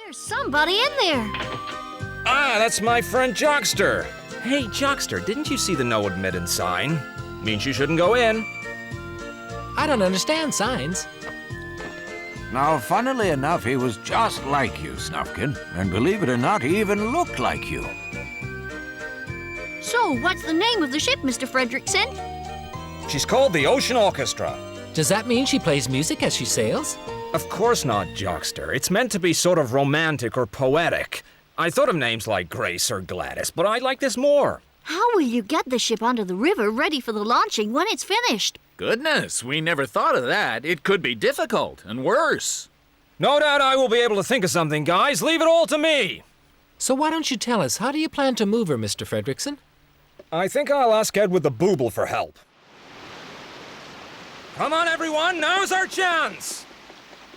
There's somebody in there. Ah, that's my friend Joxter. Hey, Joxter, didn't you see the no admittance sign? Means you shouldn't go in. I don't understand signs. Now, funnily enough, he was just like you, Snufkin. And believe it or not, he even looked like you. So, what's the name of the ship, Mr. Fredrickson? She's called the Ocean Orchestra. Does that mean she plays music as she sails? Of course not, Joxter. It's meant to be sort of romantic or poetic. I thought of names like Grace or Gladys, but I like this more. How will you get the ship onto the river ready for the launching when it's finished? Goodness, we never thought of that. It could be difficult and worse. No doubt I will be able to think of something, guys. Leave it all to me. So why don't you tell us, how do you plan to move her, Mr. Fredrickson? I think I'll ask Edward the Booble for help. Come on, everyone. Now's our chance.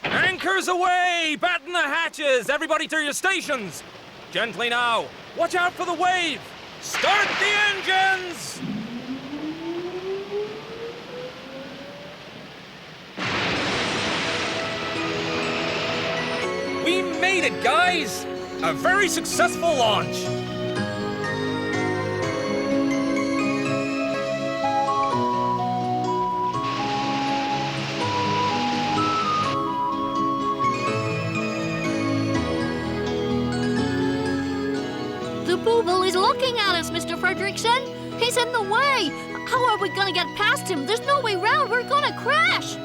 Anchors away! Batten the hatches! Everybody to your stations! Gently now. Watch out for the wave! Start the engines! We made it, guys! A very successful launch! The Booble is looking at us, Mr. Fredrickson. He's in the way. How are we gonna get past him? There's no way round. We're gonna crash.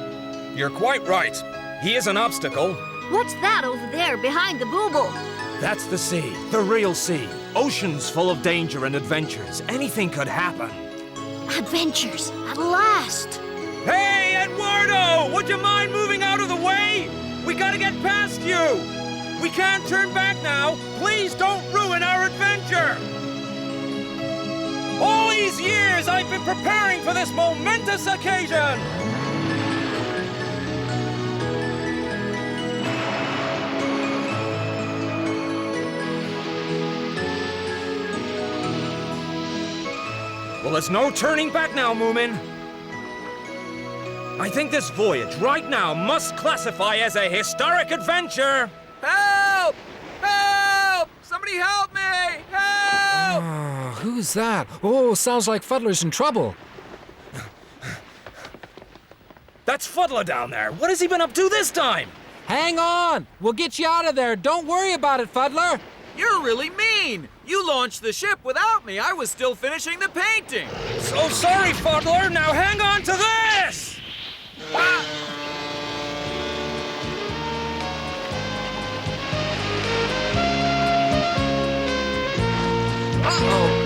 You're quite right. He is an obstacle. What's that over there behind the Booble? That's the sea, the real sea. Oceans full of danger and adventures. Anything could happen. Adventures, at last. Hey, Eduardo! Would you mind moving out of the way? We gotta get past you! We can't turn back now. Please don't ruin our adventure! All these years I've been preparing for this momentous occasion! Well, there's no turning back now, Moomin. I think this voyage right now must classify as a historic adventure. Help! Help! Somebody help me! Help! Oh, who's that? Oh, sounds like Fuddler's in trouble. That's Fuddler down there. What has he been up to this time? Hang on! We'll get you out of there. Don't worry about it, Fuddler. You're really mean! You launched the ship without me. I was still finishing the painting. So sorry, Fuddler. Now hang on to this! Ah! Uh-oh.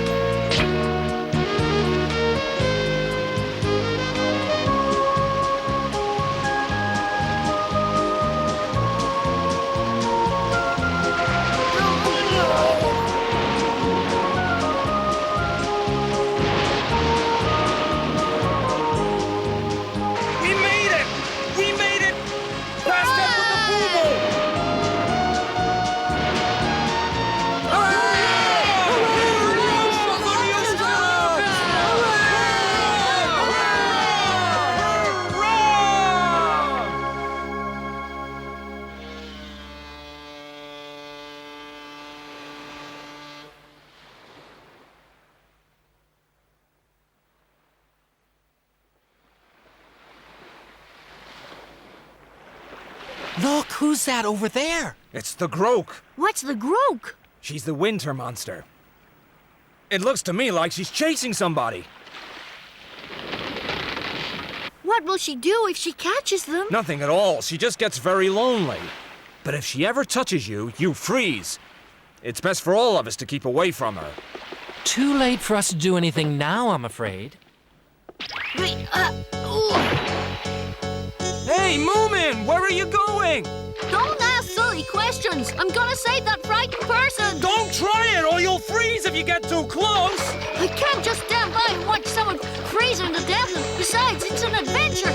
Look, who's that over there? It's the Groke. What's the Groke? She's the winter monster. It looks to me like she's chasing somebody. What will she do if she catches them? Nothing at all. She just gets very lonely. But if she ever touches you, you freeze. It's best for all of us to keep away from her. Too late for us to do anything now, I'm afraid. Wait, Hey, Moomin! Where are you going? don't ask silly questions. I'm gonna save that frightened person. Don't try it or you'll freeze if you get too close! I can't just stand by and watch someone freezing to death. And besides, it's an adventure.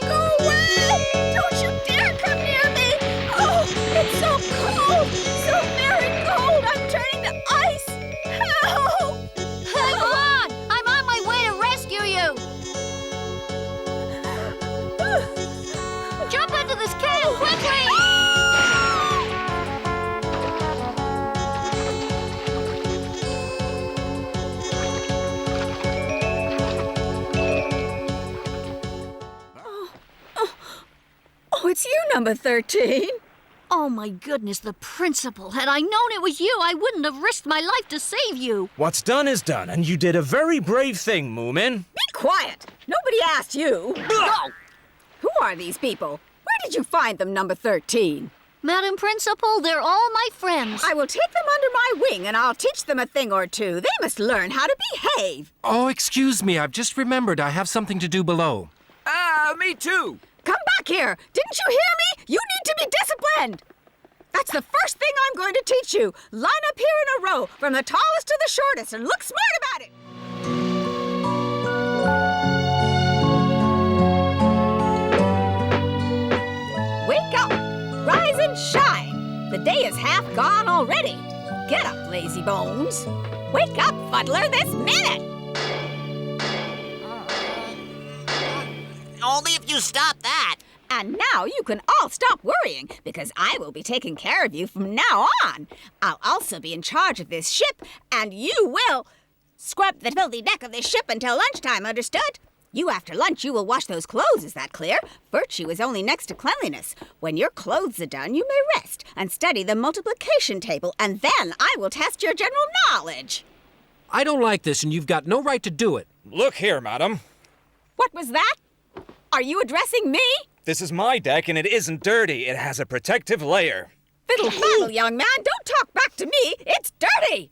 Go away! Don't you dare come near me! Oh, it's so cold! So very cold! I'm turning to ice! Help! Hang on! I'm on my way to rescue you! Jump into this can quickly! number 13. Oh, my goodness, the principal. Had I known it was you, I wouldn't have risked my life to save you. What's done is done, and you did a very brave thing, Moomin. Be quiet. Nobody asked you. Go! Who are these people? Where did you find them, number 13? Madam Principal, they're all my friends. I will take them under my wing and I'll teach them a thing or two. They must learn how to behave. Oh, excuse me. I've just remembered I have something to do below. Me too. Come back here. Didn't you hear me? You need to be disciplined. That's the first thing I'm going to teach you. Line up here in a row, from the tallest to the shortest, and look smart about it. Wake up. Rise and shine. The day is half gone already. Get up, lazy bones. Wake up, Fuddler, this minute. Only if you stop that. And now you can all stop worrying, because I will be taking care of you from now on. I'll also be in charge of this ship, and you will scrub the filthy deck of this ship until lunchtime, understood? You after lunch, you will wash those clothes, is that clear? Virtue is only next to cleanliness. When your clothes are done, you may rest and study the multiplication table, and then I will test your general knowledge. I don't like this, and you've got no right to do it. Look here, madam. What was that? Are you addressing me? This is my deck, and it isn't dirty. It has a protective layer. Fiddle faddle, young man, don't talk back to me. It's dirty.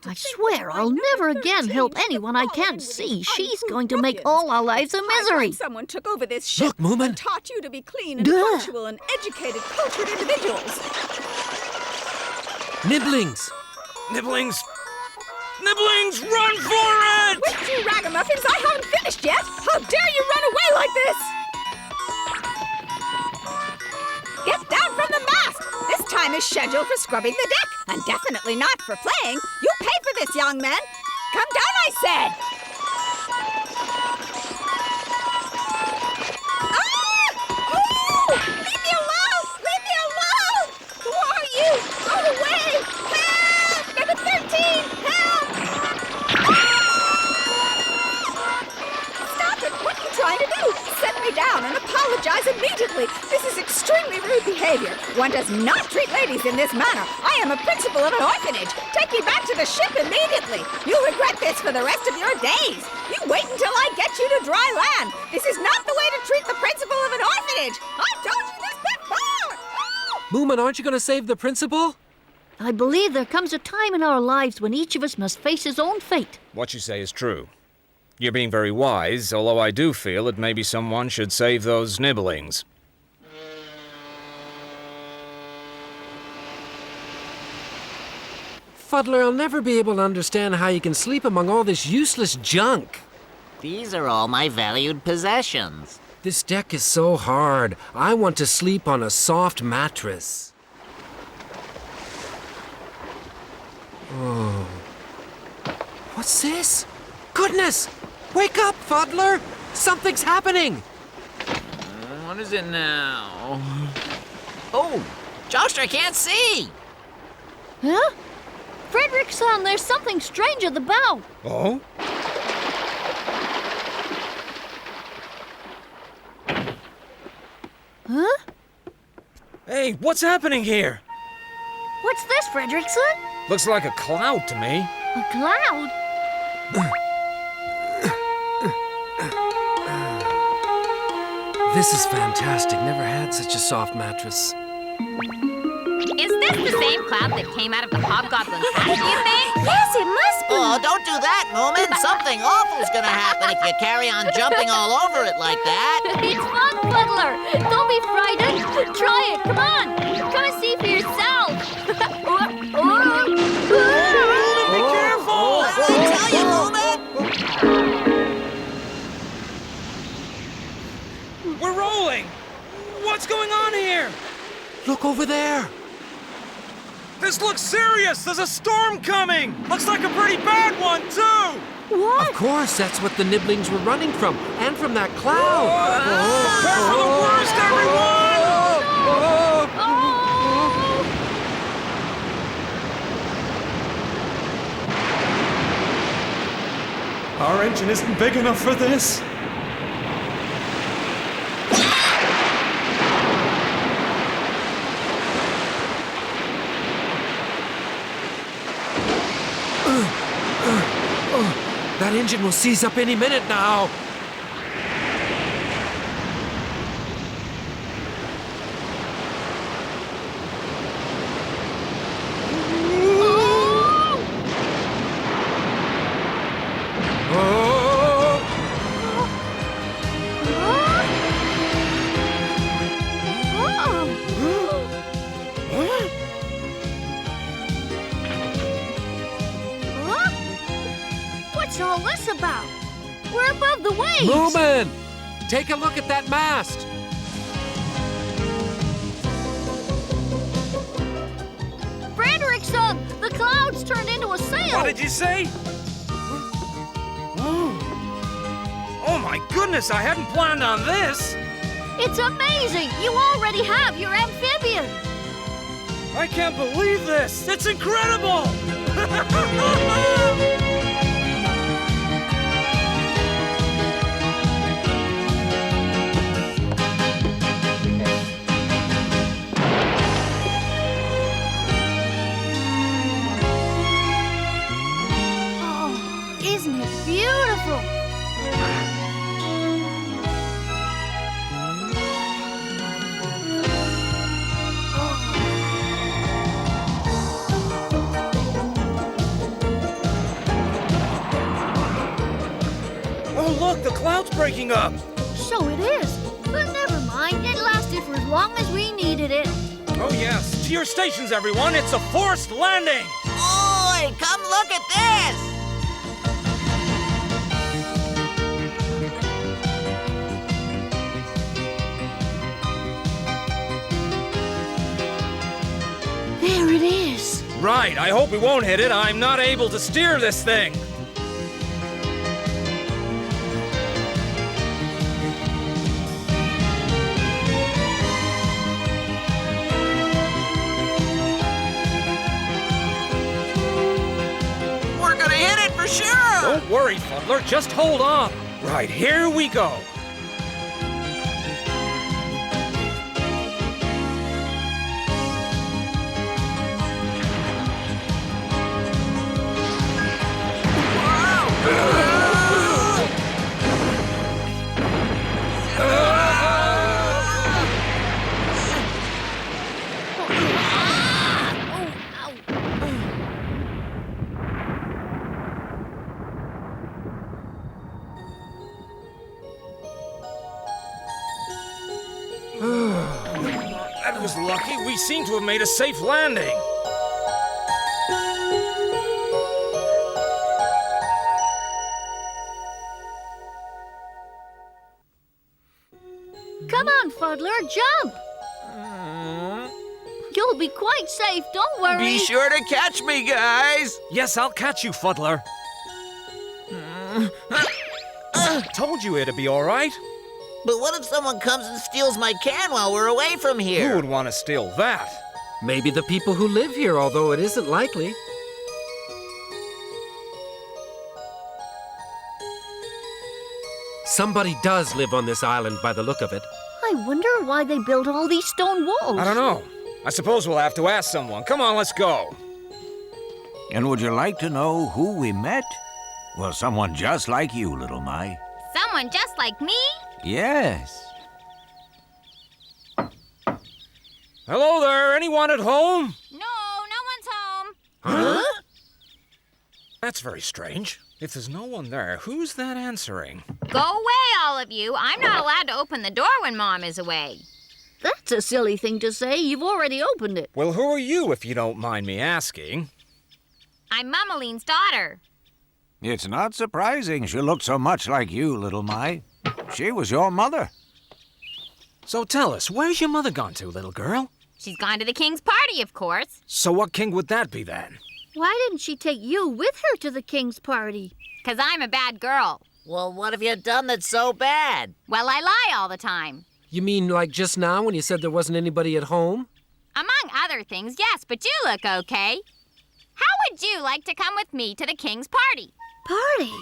I swear I'll never again help anyone I can't see. She's going to make all our lives a misery. Someone took over this ship. Look, Moomin. And taught you to be clean and Duh. punctual and educated, cultured individuals. Nibblings! Nibblings! Nibblings, run for it! Wait, you ragamuffins, I haven't finished yet. How dare you run away like this? Get down from the mast. This time is scheduled for scrubbing the deck, and definitely not for playing. You pay for this, young men. Come down, I said. Ah! Oh! Leave me alone! Leave me alone! Who are you? Go away! Help! Number 13! Help! Stop it! What are you trying to do? Set me down and apologize immediately. This is extremely rude behavior. One does not treat ladies in this manner. I am a principal of an orphanage. Take me back to the ship immediately. You'll regret this for the rest of your days. You wait until I get you to dry land. This is not the way to treat the principal of an orphanage. I've told you this before. Moomin, aren't you going to save the principal? I believe there comes a time in our lives when each of us must face his own fate. What you say is true. You're being very wise, although I do feel that maybe someone should save those nibblings. Fuddler, I'll never be able to understand how you can sleep among all this useless junk. These are all my valued possessions. This deck is so hard. I want to sleep on a soft mattress. Oh. What's this? Goodness! Wake up, Fuddler! Something's happening! What is it now? Oh, Joxter, I can't see! Huh? Frederickson, there's something strange at the bow. Oh? Huh? Hey, what's happening here? What's this, Frederickson? Looks like a cloud to me. A cloud? This is fantastic. Never had such a soft mattress. Is this the same cloud that came out of the hobgoblin's hat, do you think? Yes, it must be. Oh, don't do that, Moomin. Something awful's gonna happen if you carry on jumping all over it like that. It's fun, Fuddler. Don't be frightened. Try it. Come on. Come and see for yourself. Be careful! I tell you, Moomin! We're rolling! What's going on here? Look over there! This looks serious! There's a storm coming! Looks like a pretty bad one, too! What? Of course, that's what the nibblings were running from, and from that cloud! Prepare for the worst, everyone! Our engine isn't big enough for this. That engine will seize up any minute now. What's all this about? We're above the waves! Moomin! Take a look at that mast! Frederickson! The clouds turned into a sail! What did you say? Oh my goodness, I hadn't planned on this! It's amazing! You already have your amphibian! I can't believe this! It's incredible! Oh, isn't it beautiful? Oh look, the cloud's breaking up! So it is. But never mind, it lasted for as long as we needed it. Oh yes, to your stations everyone, it's a forced landing! Oi, come look at this! There it is. Right, I hope we won't hit it. I'm not able to steer this thing. We're gonna hit it for sure! Don't worry, Fuddler, just hold on. Right, here we go. That was lucky. We seem to have made a safe landing. Come on, Fuddler, jump! You'll be quite safe, don't worry. Be sure to catch me, guys! Yes, I'll catch you, Fuddler. Told you it'd be all right. But what if someone comes and steals my can while we're away from Who here? would want to steal that? Maybe the people who live here, although it isn't likely. Somebody does live on this island by the look of it. I wonder why they built all these stone walls. I don't know. I suppose we'll have to ask someone. Come on, let's go. And would you like to know who we met? Well, someone just like you, little Mai. Someone just like me? Yes. Hello there, anyone at home? No, no one's home. Huh? That's very strange. If there's no one there, who's that answering? Go away, all of you. I'm not allowed to open the door when Mom is away. That's a silly thing to say. You've already opened it. Well, who are you, if you don't mind me asking? I'm Mummeline's daughter. It's not surprising she looked so much like you, little Mai. She was your mother. So tell us, where's your mother gone to, little girl? She's gone to the king's party, of course. So what king would that be then? Why didn't she take you with her to the king's party? 'Cause I'm a bad girl. Well, what have you done that's so bad? Well, I lie all the time. You mean like just now when you said there wasn't anybody at home? Among other things, yes, but you look okay. How would you like to come with me to the king's party? Party?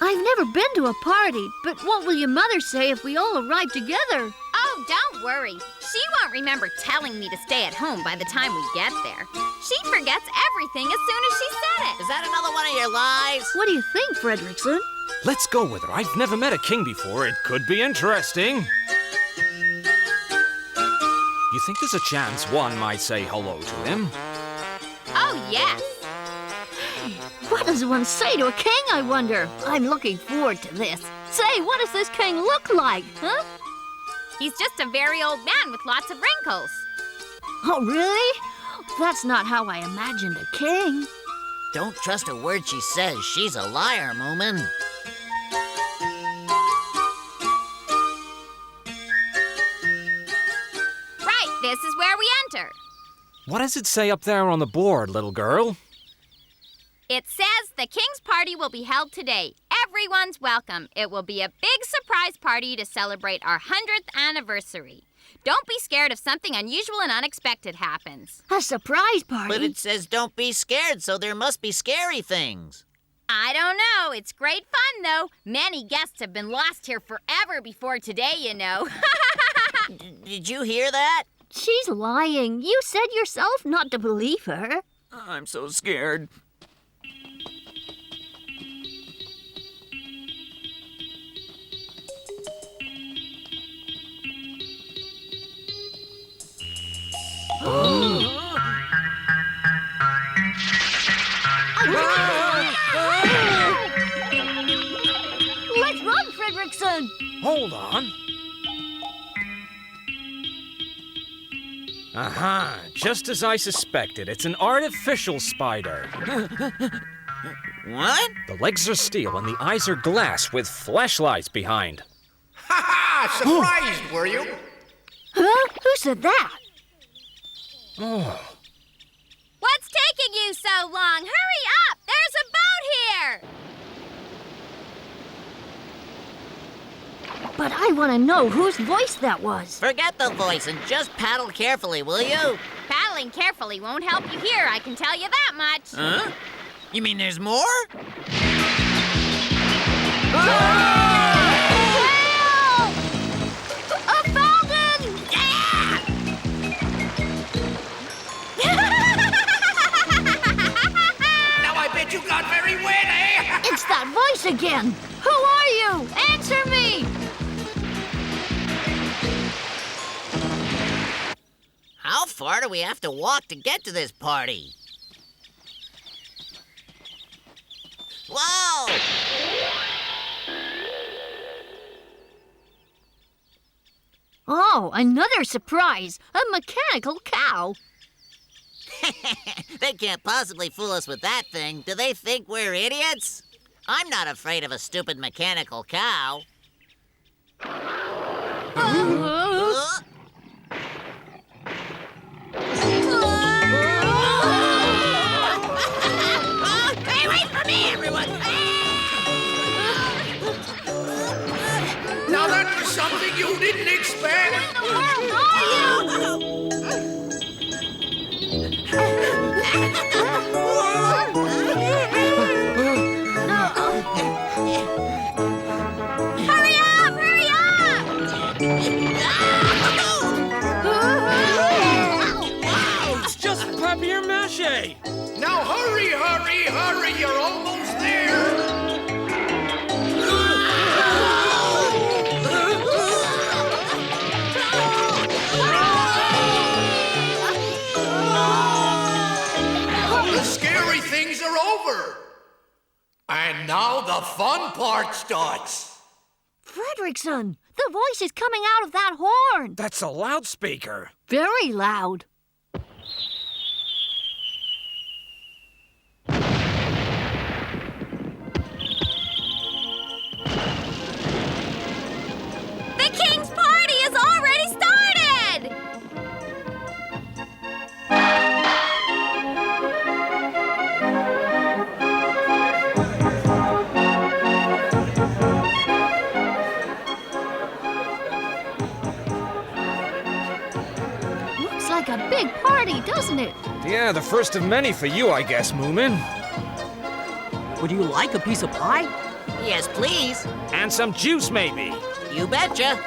I've never been to a party, but what will your mother say if we all arrive together? Oh, Oh, don't worry. She won't remember telling me to stay at home by the time we get there. She forgets everything as soon as she said it. Is that another one of your lies? What do you think, Fredrickson? Let's go with her. I've never met a king before. It could be interesting. You think there's a chance one might say hello to him? Oh, yes. What does one say to a king, I wonder? I'm looking forward to this. Say, what does this king look like, huh? He's just a very old man with lots of wrinkles. Oh, really? That's not how I imagined a king. Don't trust a word she says. She's a liar, Moomin. Right, this is where we enter. What does it say up there on the board, little girl? It says the king's party will be held today. Everyone's welcome. It will be a big surprise party to celebrate our 100th anniversary. Don't be scared if something unusual and unexpected happens. A surprise party? But it says don't be scared, so there must be scary things. I don't know. It's great fun, though. Many guests have been lost here forever before today, you know. Did you hear that? She's lying. You said yourself not to believe her. I'm so scared. Let's run, Fredrickson! Hold on. Aha, just as I suspected. It's an artificial spider. What? The legs are steel and the eyes are glass with flashlights behind. Ha ha! Surprised, were you? Huh? Who said that? Oh. What's taking you so long? Hurry up! There's a boat here! But I want to know whose voice that was. Forget the voice and just paddle carefully, will you? Paddling carefully won't help you here, I can tell you that much. Huh? You mean there's more? Help! A fountain! Now I bet you got very wet, eh? It's that voice again. Who are you? Answer me! How far do we have to walk to get to this party? Whoa! Oh, another surprise. A mechanical cow. They can't possibly fool us with that thing. Do they think we're idiots? I'm not afraid of a stupid mechanical cow. Stay away from me, everyone! Now that was something you didn't expect. Hurry up! Hurry up! It's just papier-mâché. Now hurry, hurry, hurry! You're almost there. The scary things are over. And now the fun part starts. Fredrickson, the voice is coming out of that horn. That's a loudspeaker. Very loud. The king's party has already started! Looks like a big party, doesn't it? Yeah, the first of many for you, I guess, Moomin. Would you like a piece of pie? Yes, please. And some juice, maybe. You betcha.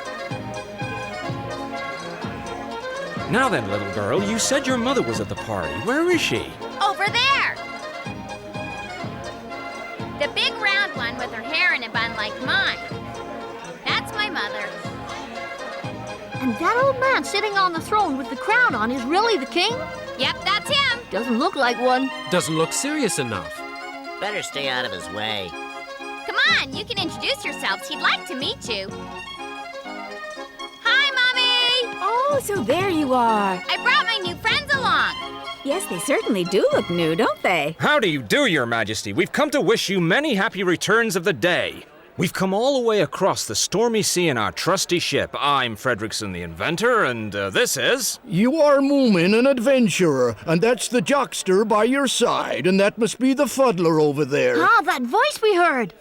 Now then, little girl, you said your mother was at the party. Where is she? Over there! The big round one with her hair in a bun like mine. That's my mother. And that old man sitting on the throne with the crown on is really the king? Yep, that's him. Doesn't look like one. Doesn't look serious enough. Better stay out of his way. Come on, you can introduce yourselves. He'd like to meet you. Hi, Mommy! Oh, so there you are. I brought my new friends along. Yes, they certainly do look new, don't they? How do you do, Your Majesty? We've come to wish you many happy returns of the day. We've come all the way across the stormy sea in our trusty ship. I'm Fredrickson the inventor, and this is... You are Moomin, an adventurer, and that's the Joxter by your side, and that must be the Fuddler over there. Ah, that voice we heard.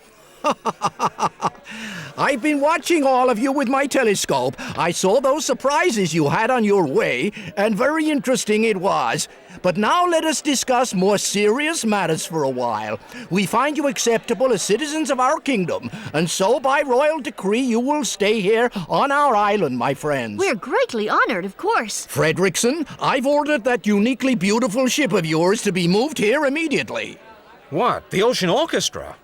I've been watching all of you with my telescope. I saw those surprises you had on your way, and very interesting it was. But now let us discuss more serious matters for a while. We find you acceptable as citizens of our kingdom, and so by royal decree you will stay here on our island, my friends. We're greatly honored, of course. Fredrickson, I've ordered that uniquely beautiful ship of yours to be moved here immediately. What? The Ocean Orchestra?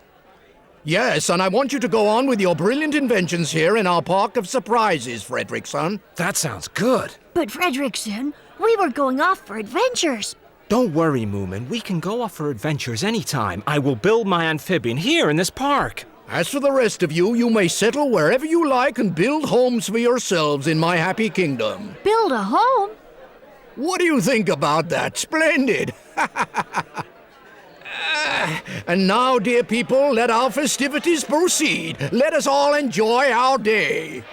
Yes, and I want you to go on with your brilliant inventions here in our park of surprises, Fredrickson. That sounds good. But Fredrickson, we were going off for adventures. Don't worry, Moomin. We can go off for adventures anytime. I will build my amphibian here in this park. As for the rest of you, you may settle wherever you like and build homes for yourselves in my happy kingdom. Build a home? What do you think about that? Splendid! And now, dear people, let our festivities proceed. Let us all enjoy our day.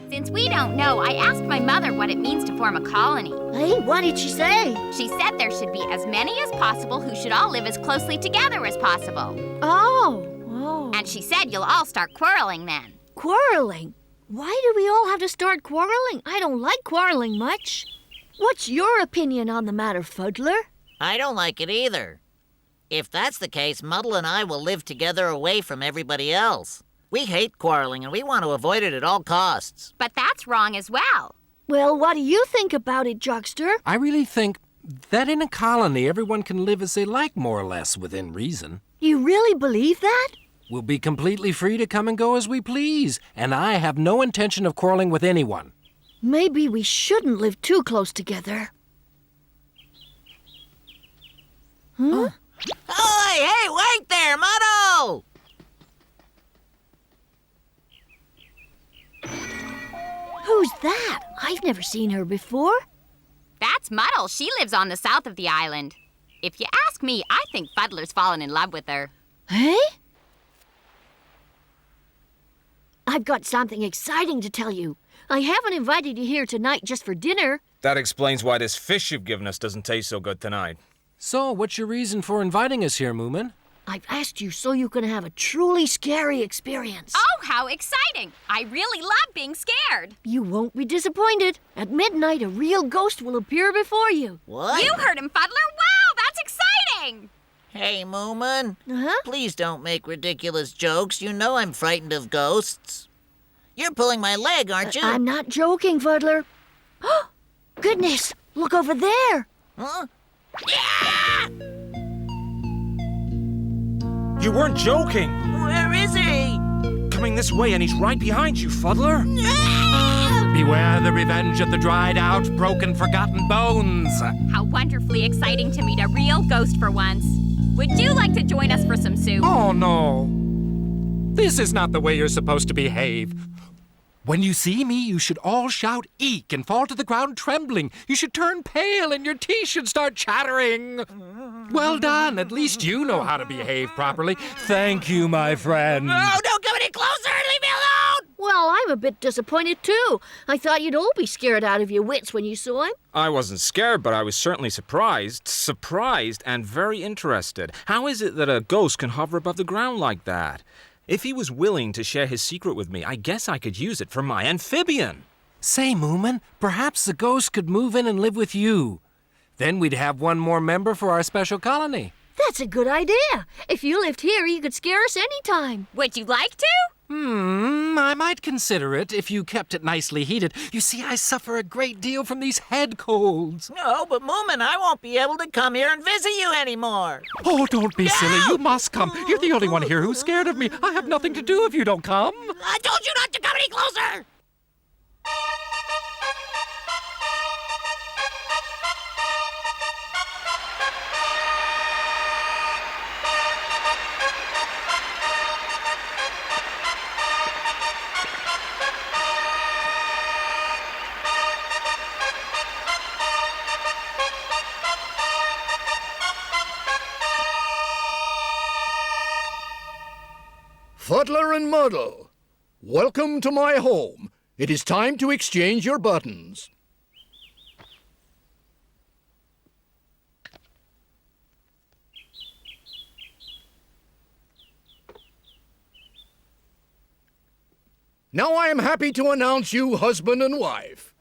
Since we don't know, I asked my mother what it means to form a colony. Hey, what did she say? She said there should be as many as possible who should all live as closely together as possible. Oh. And she said you'll all start quarreling then. Quarreling? Why do we all have to start quarreling? I don't like quarreling much. What's your opinion on the matter, Fuddler? I don't like it either. If that's the case, Muddle and I will live together away from everybody else. We hate quarreling, and we want to avoid it at all costs. But that's wrong as well. Well, what do you think about it, Joxter? I really think that in a colony, everyone can live as they like, more or less, within reason. You really believe that? We'll be completely free to come and go as we please, and I have no intention of quarreling with anyone. Maybe we shouldn't live too close together. Huh? Oh, hey, wait there, Muddle! Who's that? I've never seen her before. That's Muddle. She lives on the south of the island. If you ask me, I think Fuddler's fallen in love with her. Hey? I've got something exciting to tell you. I haven't invited you here tonight just for dinner. That explains why this fish you've given us doesn't taste so good tonight. So, what's your reason for inviting us here, Moomin? I've asked you so you can have a truly scary experience. Oh, how exciting! I really love being scared. You won't be disappointed. At midnight, a real ghost will appear before you. What? You heard him, Fuddler. Wow, that's exciting! Hey, Moomin. Uh-huh. Please don't make ridiculous jokes. You know I'm frightened of ghosts. You're pulling my leg, aren't you? I'm not joking, Fuddler. Goodness, look over there. Huh? Yeah! You weren't joking! Where is he? Coming this way, and he's right behind you, Fuddler! Beware the revenge of the dried-out, broken, forgotten bones. How wonderfully exciting to meet a real ghost for once. Would you like to join us for some soup? Oh, no. This is not the way you're supposed to behave. When you see me, you should all shout eek and fall to the ground trembling. You should turn pale and your teeth should start chattering. Well done. At least you know how to behave properly. Thank you, my friend. Oh, don't come any closer! Leave me alone! Well, Well, I'm a bit disappointed, too. I thought you'd all be scared out of your wits when you saw him. I wasn't scared, but I was certainly surprised. Surprised and very interested. How is it that a ghost can hover above the ground like that? If he was willing to share his secret with me, I guess I could use it for my amphibian. Say, Moomin, perhaps the ghost could move in and live with you. Then we'd have one more member for our special colony. That's a good idea. If you lived here, you could scare us any time. Would you like to? I might consider it if you kept it nicely heated. You see, I suffer a great deal from these head colds. No, but Moomin, I won't be able to come here and visit you anymore. Oh, don't be silly. You must come. You're the only one here who's scared of me. I have nothing to do if you don't come. I told you not to come any closer! Fuddler and Muddle, welcome to my home. It is time to exchange your buttons. Now I am happy to announce you husband and wife.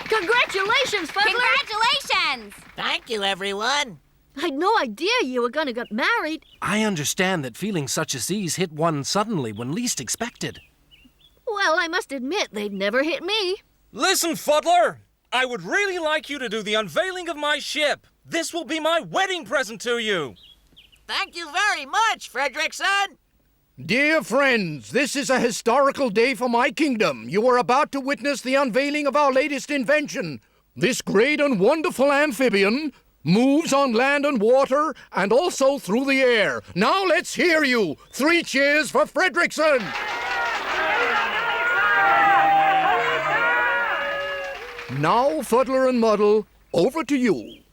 Congratulations, Fuddler! Congratulations! Thank you, everyone. I'd no idea you were going to get married. I understand that feelings such as these hit one suddenly when least expected. Well, I must admit, they'd never hit me. Listen, Fuddler! I would really like you to do the unveiling of my ship. This will be my wedding present to you. Thank you very much, Frederickson. Dear friends, this is a historical day for my kingdom. You are about to witness the unveiling of our latest invention. This great and wonderful amphibian moves on land and water and also through the air. Now let's hear you. 3 cheers for Frederickson. Now, Fuddler and Muddle, over to you.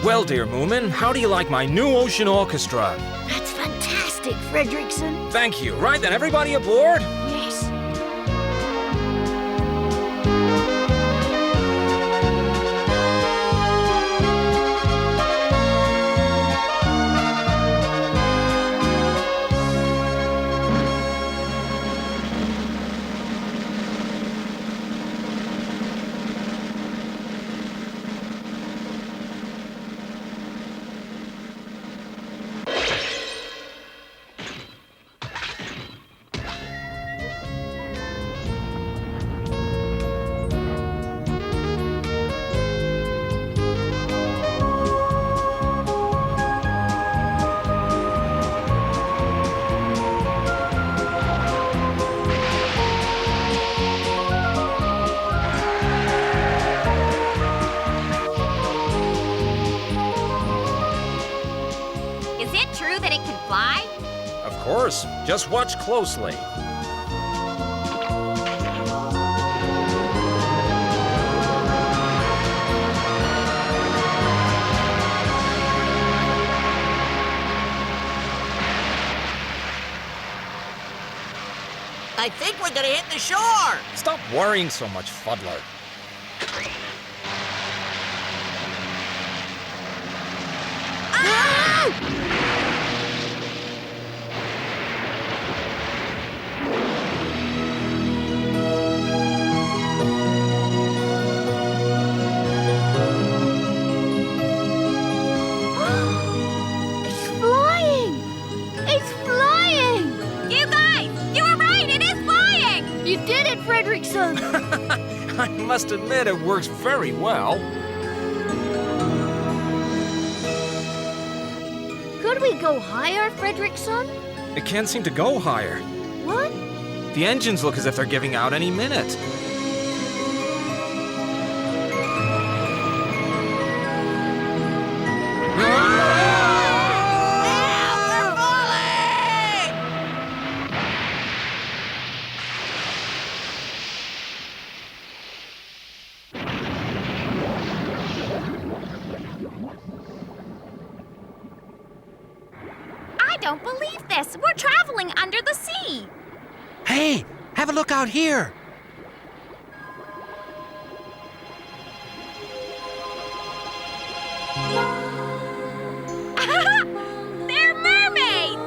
Well, dear Moomin, how do you like my new Ocean Orchestra? That's fantastic, Frederickson. Thank you. Right then, everybody aboard? Yes. Of course. Just watch closely. I think we're gonna hit the shore. Stop worrying so much, Fuddler. It's flying! It's flying! You guys, you were right. It is flying. You did it, Frederickson! I must admit it works very well. Could we go higher, Frederickson? It can't seem to go higher. What? The engines look as if they're giving out any minute. don't believe this. We're traveling under the sea. Hey, have a look out here. They're mermaids!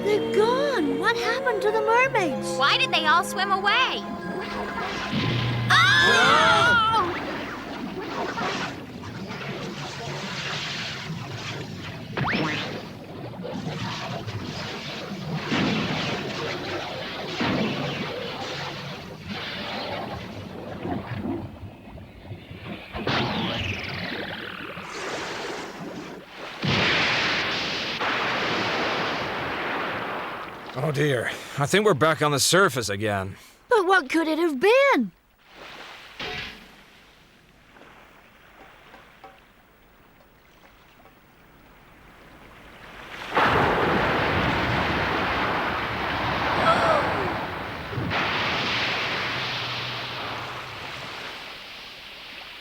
They're gone. What happened to the mermaids? Why did they all swim away? Oh! Oh dear, I think we're back on the surface again. But what could it have been?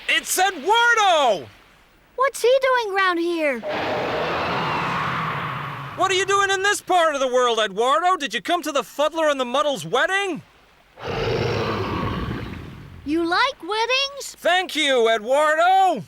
It's Eduardo! What's he doing round here? What are you doing in this part of the world, Eduardo? Did you come to the Fuddler and the Muddle's wedding? You like weddings? Thank you, Eduardo!